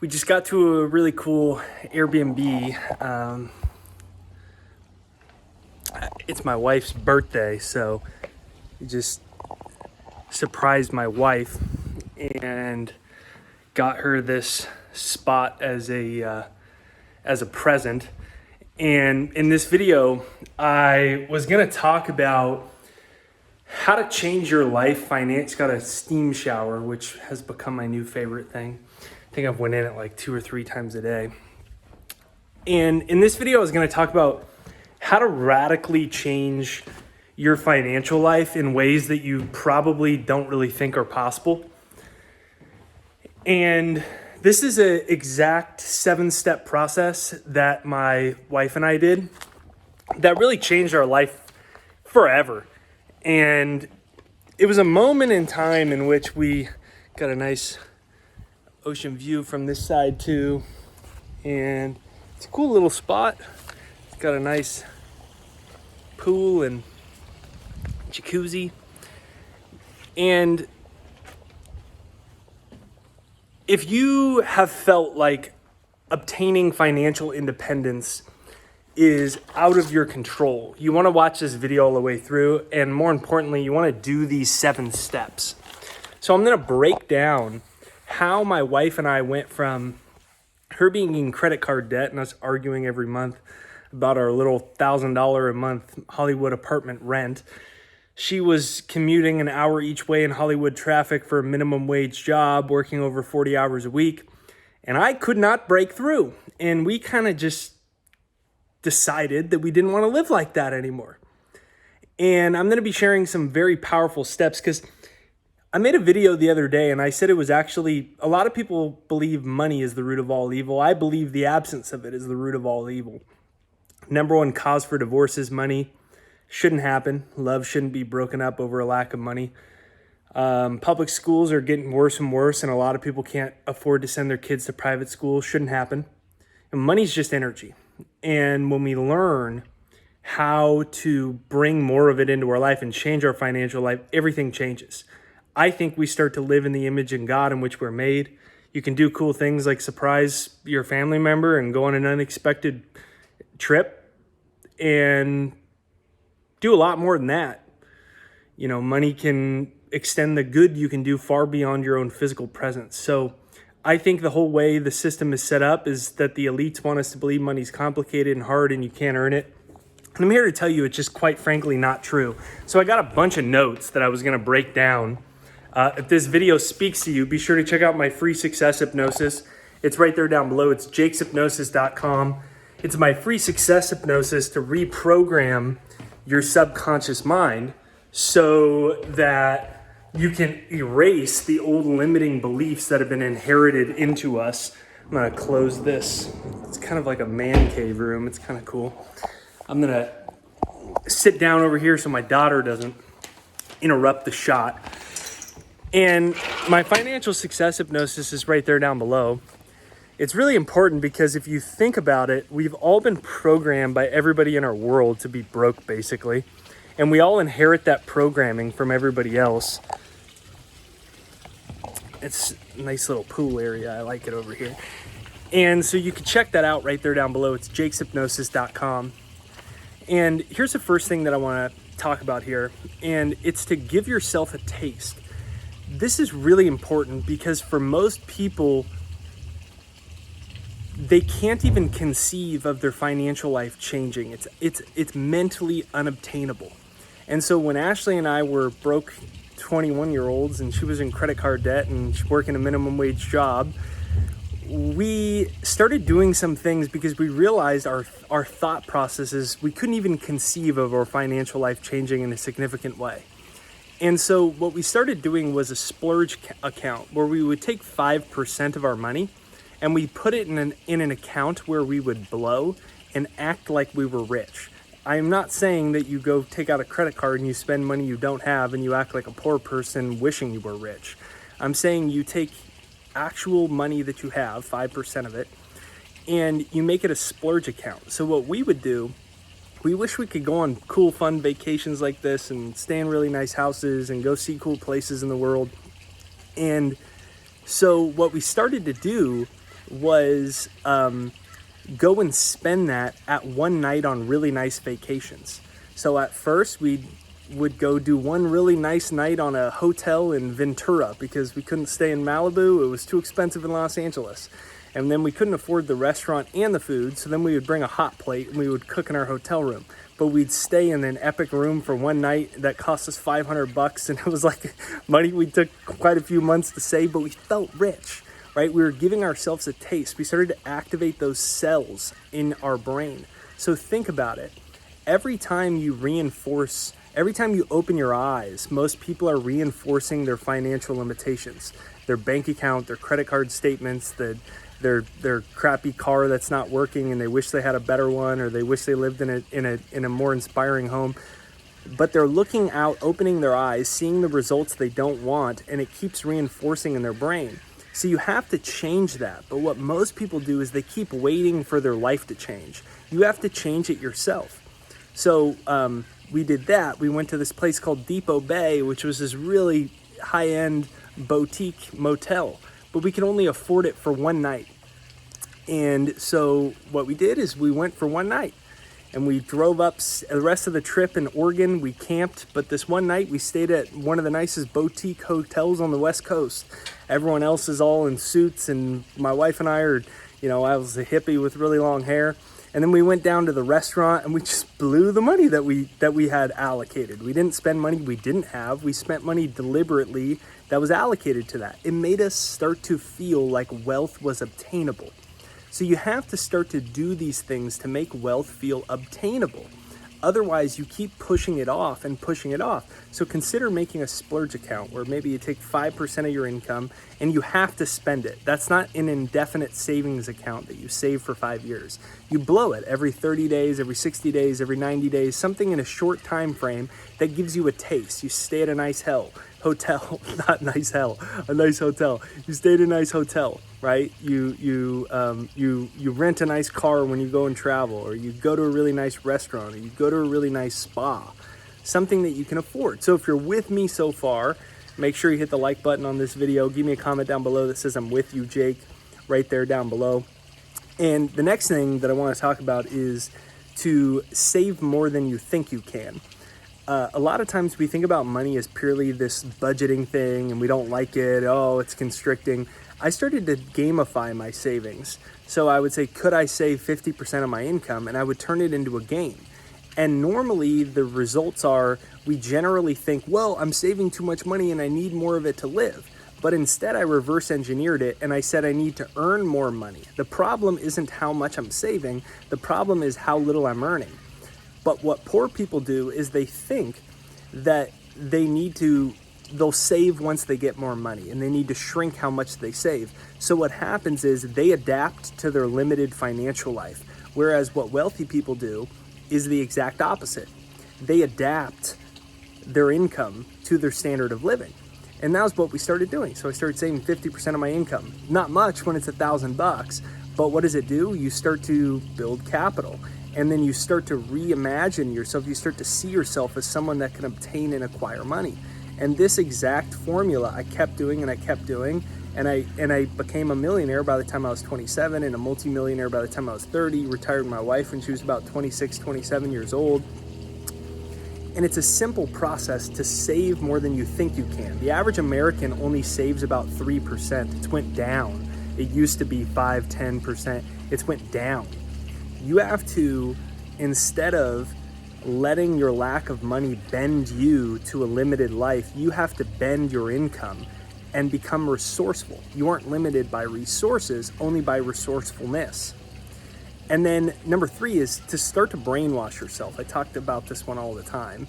We just got to a really cool Airbnb. It's my wife's birthday, so we just surprised my wife and got her this spot as a present. And in this video, I was gonna talk about how to change your life finance. Got a steam shower, which has become my new favorite thing. I think I've went in it like 2 or 3 times a day. And in this video, I was gonna talk about how to radically change your financial life in ways that you probably don't really think are possible. And this is an exact 7-step process that my wife and I did that really changed our life forever. And it was a moment in time in which we got a nice ocean view from this side too. And it's a cool little spot. It's got a nice pool and jacuzzi. And if you have felt like obtaining financial independence is out of your control, you want to watch this video all the way through, and more importantly, you want to do these 7 steps. So I'm going to break down how my wife and I went from her being in credit card debt and us arguing every month about our little $1,000 a month Hollywood apartment rent. She was commuting an hour each way in Hollywood traffic for a minimum wage job, working over 40 hours a week, and I could not break through. And we kind of just decided that we didn't want to live like that anymore. And I'm going to be sharing some very powerful steps because I made a video the other day and I said it was actually, a lot of people believe money is the root of all evil. I believe the absence of it is the root of all evil. Number 1 cause for divorce is money. Shouldn't happen. Love shouldn't be broken up over a lack of money. Public schools are getting worse and worse, and a lot of people can't afford to send their kids to private schools. Shouldn't happen. And money's just energy. And when we learn how to bring more of it into our life and change our financial life, everything changes. I think we start to live in the image in God in which we're made. You can do cool things like surprise your family member and go on an unexpected trip and do a lot more than that. You know, money can extend the good you can do far beyond your own physical presence. So I think the whole way the system is set up is that the elites want us to believe money's complicated and hard and you can't earn it. And I'm here to tell you it's just quite frankly not true. So I got a bunch of notes that I was going to break down. If this video speaks to you, be sure to check out my free success hypnosis. It's right there down below. It's jakeshypnosis.com. It's my free success hypnosis to reprogram your subconscious mind so that you can erase the old limiting beliefs that have been inherited into us. I'm going to close this. It's kind of like a man cave room. It's kind of cool. I'm going to sit down over here so my daughter doesn't interrupt the shot. And my financial success hypnosis is right there down below. It's really important because if you think about it, we've all been programmed by everybody in our world to be broke, basically. And we all inherit that programming from everybody else. It's a nice little pool area. I like it over here. And so you can check that out right there down below. It's jakeshypnosis.com. And here's the first thing that I want to talk about here. And it's to give yourself a taste. This is really important because for most people, they can't even conceive of their financial life changing. It's mentally unobtainable. And so when Ashley and I were broke 21-year-olds and she was in credit card debt and working a minimum wage job, we started doing some things because we realized our thought processes, we couldn't even conceive of our financial life changing in a significant way. And so what we started doing was a splurge account where we would take 5% of our money and we put it in an account where we would blow and act like we were rich. I am not saying that you go take out a credit card and you spend money you don't have and you act like a poor person wishing you were rich. I'm saying you take actual money that you have, 5% of it, and you make it a splurge account. So what we would do, we wish we could go on cool, fun vacations like this and stay in really nice houses and go see cool places in the world. And so what we started to do was go and spend that at one night on really nice vacations. So at first we would go do one really nice night on a hotel in Ventura because we couldn't stay in Malibu. It was too expensive in Los Angeles. And then we couldn't afford the restaurant and the food. So then we would bring a hot plate and we would cook in our hotel room. But we'd stay in an epic room for one night that cost us $500. And it was like money we took quite a few months to save, but we felt rich, right? We were giving ourselves a taste. We started to activate those cells in our brain. So think about it. Every time you open your eyes, most people are reinforcing their financial limitations, their bank account, their credit card statements, their crappy car that's not working and they wish they had a better one, or they wish they lived in a more inspiring home. But they're looking out, opening their eyes, seeing the results they don't want, and it keeps reinforcing in their brain. So you have to change that. But what most people do is they keep waiting for their life to change. You have to change it yourself. So we did that. We went to this place called Depot Bay, which was this really high-end boutique motel, but we could only afford it for one night. And so what we did is we went for one night and we drove up the rest of the trip in Oregon. We camped, but this one night we stayed at one of the nicest boutique hotels on the West Coast. Everyone else is all in suits, and my wife and I are, I was a hippie with really long hair. And then we went down to the restaurant and we just blew the money that we had allocated. We didn't spend money we didn't have. We spent money deliberately that was allocated to that. It made us start to feel like wealth was obtainable. So you have to start to do these things to make wealth feel obtainable. Otherwise, you keep pushing it off and pushing it off. So consider making a splurge account where maybe you take 5% of your income and you have to spend it. That's not an indefinite savings account that you save for 5 years. You blow it every 30 days, every 60 days, every 90 days, something in a short time frame that gives you a taste. You stay at a nice hotel, not nice hell, a nice hotel. You stay at a nice hotel, right? You rent a nice car when you go and travel, or you go to a really nice restaurant, or you go to a really nice spa, something that you can afford. So if you're with me so far, make sure you hit the like button on this video. Give me a comment down below that says I'm with you, Jake, right there down below. And the next thing that I want to talk about is to save more than you think you can. A lot of times we think about money as purely this budgeting thing and we don't like it. Oh, it's constricting. I started to gamify my savings. So I would say, could I save 50% of my income? And I would turn it into a game. And normally the results are, we generally think, well, I'm saving too much money and I need more of it to live. But instead I reverse engineered it and I said I need to earn more money. The problem isn't how much I'm saving. The problem is how little I'm earning. But what poor people do is they think that they'll save once they get more money and they need to shrink how much they save. So what happens is they adapt to their limited financial life. Whereas what wealthy people do is the exact opposite. They adapt their income to their standard of living. And that was what we started doing. So I started saving 50% of my income. Not much when it's $1,000, but what does it do? You start to build capital. And then you start to reimagine yourself. You start to see yourself as someone that can obtain and acquire money. And this exact formula I kept doing and I kept doing. And I became a millionaire by the time I was 27 and a multimillionaire by the time I was 30. Retired my wife when she was about 26, 27 years old. And it's a simple process to save more than you think you can. The average American only saves about 3%. It's went down. It used to be 5, 10%. It's went down. You have to, instead of letting your lack of money bend you to a limited life, you have to bend your income and become resourceful. You aren't limited by resources, only by resourcefulness. And then number 3 is to start to brainwash yourself. I talked about this one all the time.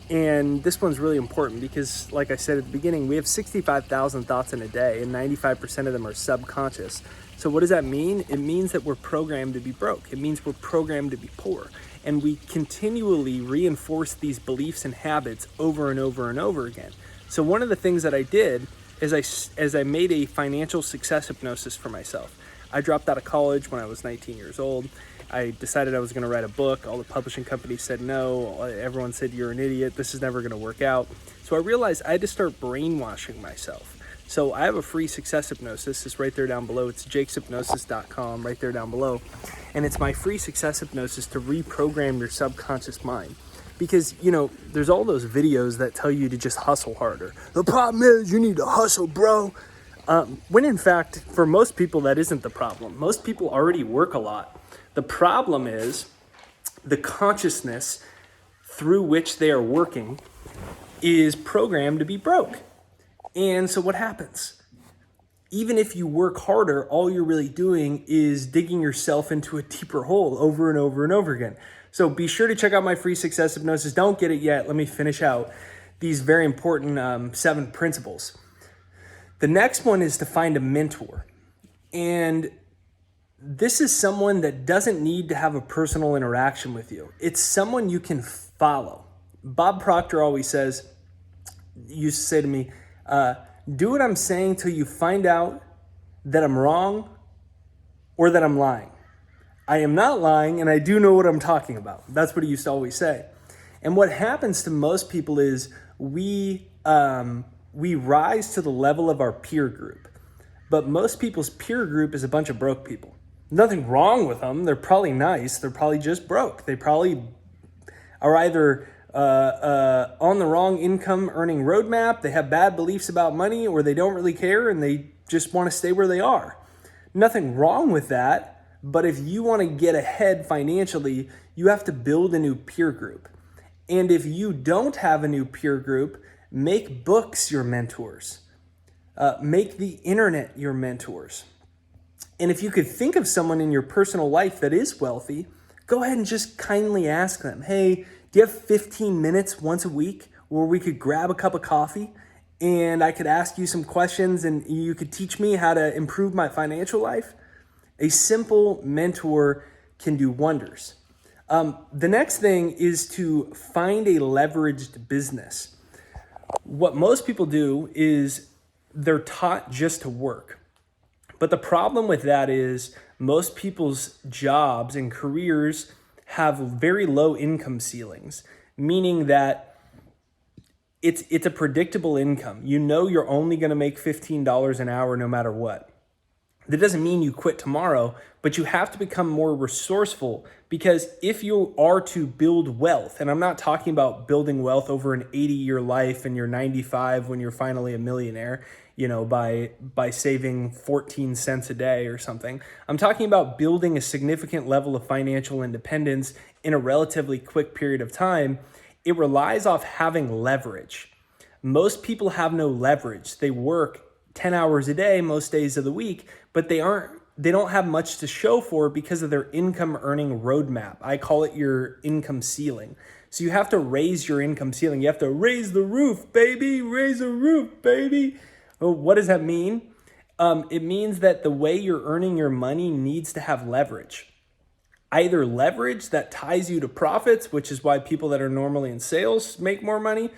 And this one's really important because, like I said at the beginning, we have 65,000 thoughts in a day and 95% of them are subconscious. So what does that mean? It means that we're programmed to be broke. It means we're programmed to be poor. And we continually reinforce these beliefs and habits over and over and over again. So one of the things that I did is I made a financial success hypnosis for myself. I dropped out of college when I was 19 years old. I decided I was going to write a book. All the publishing companies said no. Everyone said, you're an idiot. This is never going to work out. So I realized I had to start brainwashing myself. So I have a free success hypnosis. It's right there down below. It's jakeshypnosis.com, right there down below. And it's my free success hypnosis to reprogram your subconscious mind. Because, there's all those videos that tell you to just hustle harder. The problem is you need to hustle, bro. When in fact, for most people, that isn't the problem. Most people already work a lot. The problem is the consciousness through which they are working is programmed to be broke. And so what happens? Even if you work harder, all you're really doing is digging yourself into a deeper hole over and over and over again. So be sure to check out my free success hypnosis. Don't get it yet. Let me finish out these very important 7 principles. The next one is to find a mentor. And this is someone that doesn't need to have a personal interaction with you. It's someone you can follow. Bob Proctor always used to say to me, do what I'm saying till you find out that I'm wrong or that I'm lying. I am not lying and I do know what I'm talking about. That's what he used to always say. And what happens to most people is we rise to the level of our peer group. But most people's peer group is a bunch of broke people. Nothing wrong with them. They're probably nice. They're probably just broke. They probably are either on the wrong income earning roadmap, they have bad beliefs about money, or they don't really care and they just want to stay where they are. Nothing wrong with that, but if you want to get ahead financially, you have to build a new peer group. And if you don't have a new peer group, make books your mentors. Make the internet your mentors. And if you could think of someone in your personal life that is wealthy, go ahead and just kindly ask them, hey, do you have 15 minutes once a week where we could grab a cup of coffee and I could ask you some questions and you could teach me how to improve my financial life? A simple mentor can do wonders. The next thing is to find a leveraged business. What most people do is they're taught just to work. But the problem with that is most people's jobs and careers have very low income ceilings, meaning that it's a predictable income. You're only going to make $15 an hour no matter what. That doesn't mean you quit tomorrow, but you have to become more resourceful, because if you are to build wealth, and I'm not talking about building wealth over an 80-year life and you're 95 when you're finally a millionaire, by saving 14 cents a day or something. I'm talking about building a significant level of financial independence in a relatively quick period of time. It relies off having leverage. Most people have no leverage. They work 10 hours a day most days of the week, but they don't have much to show for because of their income earning roadmap. I call it your income ceiling. So you have to raise your income ceiling. You have to raise the roof, baby. Raise the roof, baby. Well, what does that mean? It means that the way you're earning your money needs to have leverage. Either leverage that ties you to profits, which is why people that are normally in sales make more money,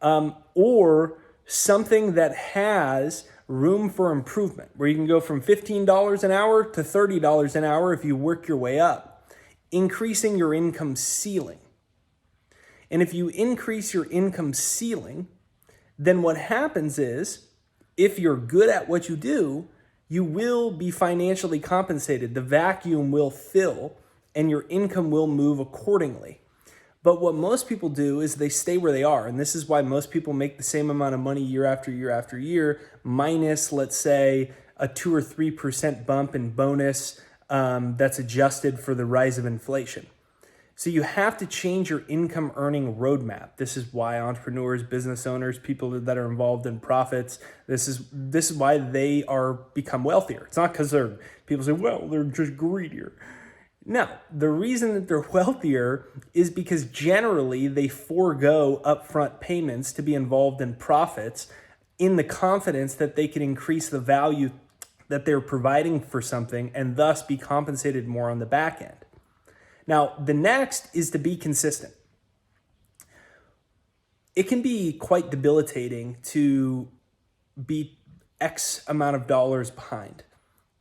or something that has room for improvement, where you can go from $15 an hour to $30 an hour if you work your way up, increasing your income ceiling. And if you increase your income ceiling, then what happens is, if you're good at what you do, you will be financially compensated. The vacuum will fill and your income will move accordingly. But what most people do is they stay where they are. And this is why most people make the same amount of money year after year after year, minus, let's say, a 2 or 3% bump in bonus that's adjusted for the rise of inflation. So you have to change your income earning roadmap. This is why entrepreneurs, business owners, people that are involved in profits, this is why they are become wealthier. It's not because people say, well, they're just greedier. No, the reason that they're wealthier is because generally they forego upfront payments to be involved in profits in the confidence that they can increase the value that they're providing for something and thus be compensated more on the back end. Now, the next is to be consistent. It can be quite debilitating to be X amount of dollars behind.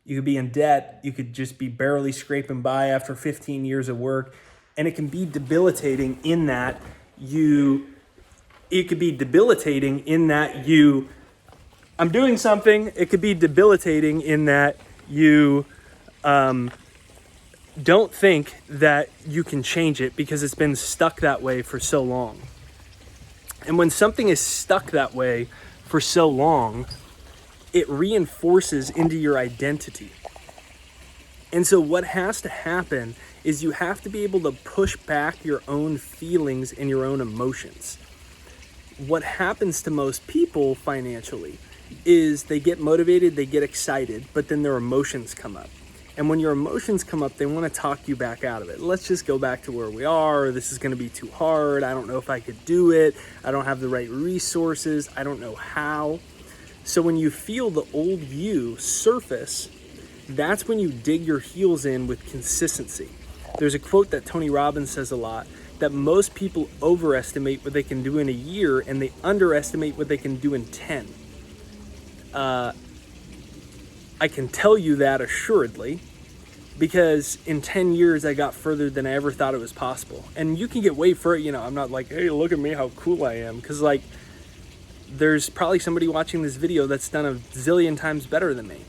You could be in debt. You could just be barely scraping by after 15 years of work. And it can be debilitating in that you I'm doing something. It could be debilitating in that you don't think that you can change it because it's been stuck that way for so long. And when something is stuck that way for so long, it reinforces into your identity. And so what has to happen is you have to be able to push back your own feelings and your own emotions. What happens to most people financially is they get motivated, they get excited, but then their emotions come up. And when your emotions come up, they want to talk you back out of it. Let's just go back to where we are. This is going to be too hard. I don't know if I could do it. I don't have the right resources. I don't know how. So when you feel the old you surface, that's when you dig your heels in with consistency. There's a quote that Tony Robbins says a lot, that most people overestimate what they can do in a year and they underestimate what they can do in 10. I can tell you that assuredly, because in 10 years I got further than I ever thought it was possible. And you can get way further, I'm not like, hey, look at me, how cool I am. Because there's probably somebody watching this video that's done a zillion times better than me.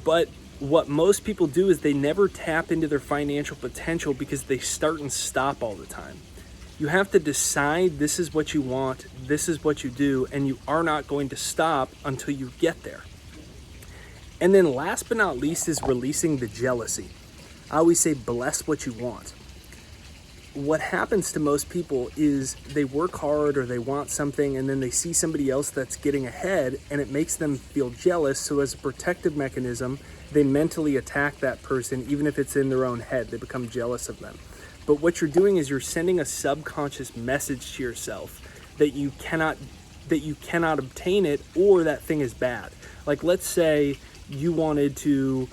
But what most people do is they never tap into their financial potential because they start and stop all the time. You have to decide this is what you want, this is what you do, and you are not going to stop until you get there. And then last but not least is releasing the jealousy. I always say bless what you want. What happens to most people is they work hard or they want something and then they see somebody else that's getting ahead and it makes them feel jealous. So as a protective mechanism, they mentally attack that person even if it's in their own head. They become jealous of them. But what you're doing is you're sending a subconscious message to yourself that you cannot obtain it or that thing is bad. Like let's say you wanted to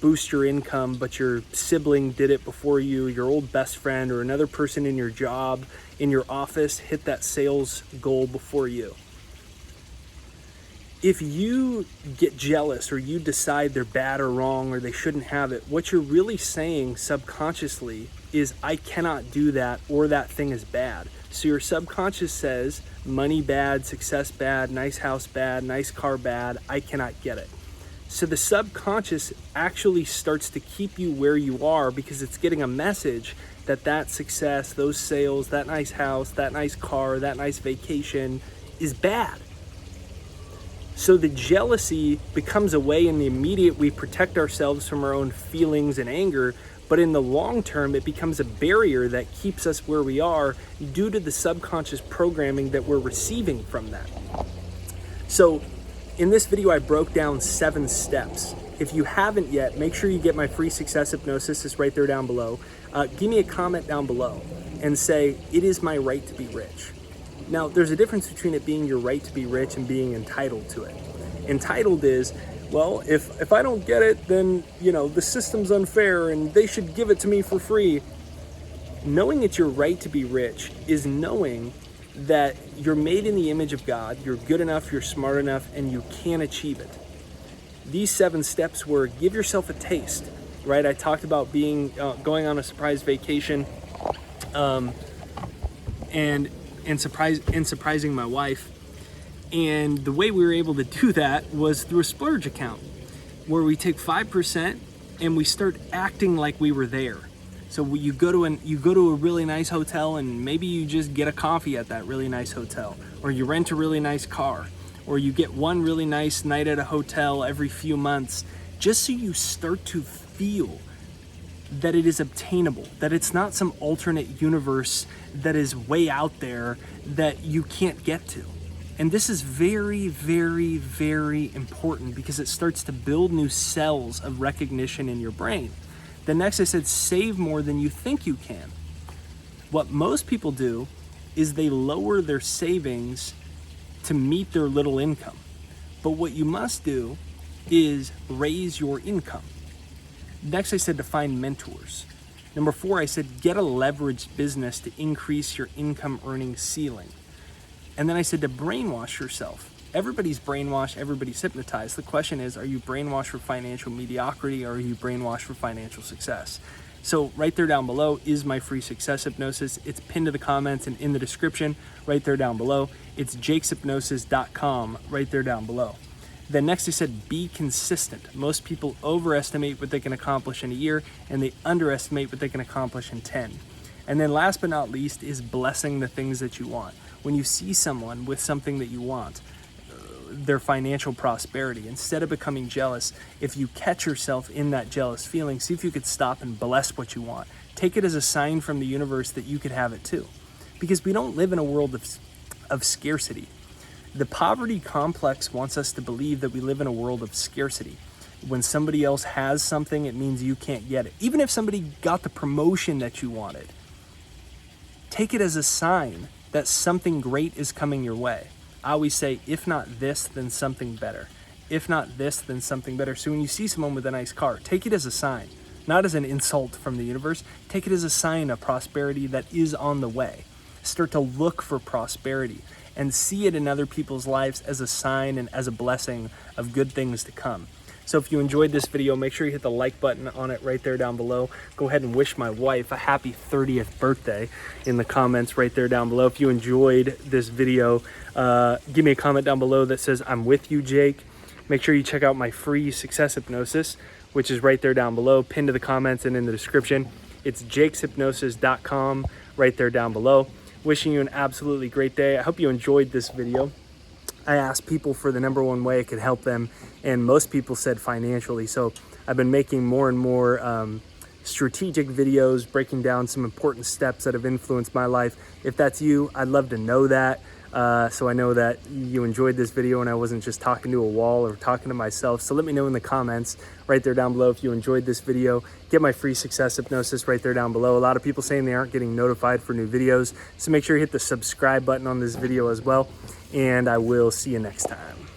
boost your income, but your sibling did it before you, your old best friend or another person in your job, in your office, hit that sales goal before you. If you get jealous or you decide they're bad or wrong or they shouldn't have it, what you're really saying subconsciously is, I cannot do that or that thing is bad. So your subconscious says, money bad, success bad, nice house bad, nice car bad, I cannot get it. So the subconscious actually starts to keep you where you are because it's getting a message that success, those sales, that nice house, that nice car, that nice vacation is bad. So the jealousy becomes a way in the immediate we protect ourselves from our own feelings and anger, but in the long term it becomes a barrier that keeps us where we are due to the subconscious programming that we're receiving from that. So in this video, I broke down 7 steps. If you haven't yet, make sure you get my free success hypnosis. It's right there down below. Give me a comment down below and say, it is my right to be rich. Now, there's a difference between it being your right to be rich and being entitled to it. Entitled is, well, if I don't get it, then, the system's unfair and they should give it to me for free. Knowing it's your right to be rich is knowing that you're made in the image of God, you're good enough, you're smart enough, and you can achieve it. These 7 steps were give yourself a taste, right? I talked about going on a surprise vacation and surprising my wife. And the way we were able to do that was through a splurge account where we take 5% and we start acting like we were there. So you go to a really nice hotel and maybe you just get a coffee at that really nice hotel, or you rent a really nice car, or you get one really nice night at a hotel every few months, just so you start to feel that it is obtainable, that it's not some alternate universe that is way out there that you can't get to. And this is very, very, very important because it starts to build new cells of recognition in your brain. The next I said, save more than you think you can. What most people do is they lower their savings to meet their little income. But what you must do is raise your income. Next I said to find mentors. Number 4, I said get a leveraged business to increase your income earning ceiling. And then I said to brainwash yourself. Everybody's brainwashed, everybody's hypnotized. The question is, are you brainwashed for financial mediocrity or are you brainwashed for financial success? So right there down below is my free success hypnosis. It's pinned to the comments and in the description right there down below. It's jakeshypnosis.com right there down below. Then next I said, be consistent. Most people overestimate what they can accomplish in a year, and they underestimate what they can accomplish in 10. And then last but not least is blessing the things that you want. When you see someone with something that you want, their financial prosperity, instead of becoming jealous, if you catch yourself in that jealous feeling, see if you could stop and bless what you want. Take it as a sign from the universe that you could have it too. Because we don't live in a world of scarcity. The poverty complex wants us to believe that we live in a world of scarcity. When somebody else has something, it means you can't get it. Even if somebody got the promotion that you wanted, take it as a sign that something great is coming your way. I always say, if not this, then something better. If not this, then something better. So when you see someone with a nice car, take it as a sign, not as an insult from the universe. Take it as a sign of prosperity that is on the way. Start to look for prosperity and see it in other people's lives as a sign and as a blessing of good things to come. So if you enjoyed this video, make sure you hit the like button on it right there down below. Go ahead and wish my wife a happy 30th birthday in the comments right there down below. If you enjoyed this video, give me a comment down below that says, I'm with you, Jake. Make sure you check out my free success hypnosis, which is right there down below, pinned to the comments and in the description. It's jakeshypnosis.com right there down below. Wishing you an absolutely great day. I hope you enjoyed this video. I asked people for the number one way it could help them, and most people said financially. So I've been making more and more strategic videos, breaking down some important steps that have influenced my life. If that's you, I'd love to know that. So I know that you enjoyed this video and I wasn't just talking to a wall or talking to myself. So let me know in the comments right there down below if you enjoyed this video. Get my free success hypnosis right there down below. A lot of people saying they aren't getting notified for new videos. So make sure you hit the subscribe button on this video as well. And I will see you next time.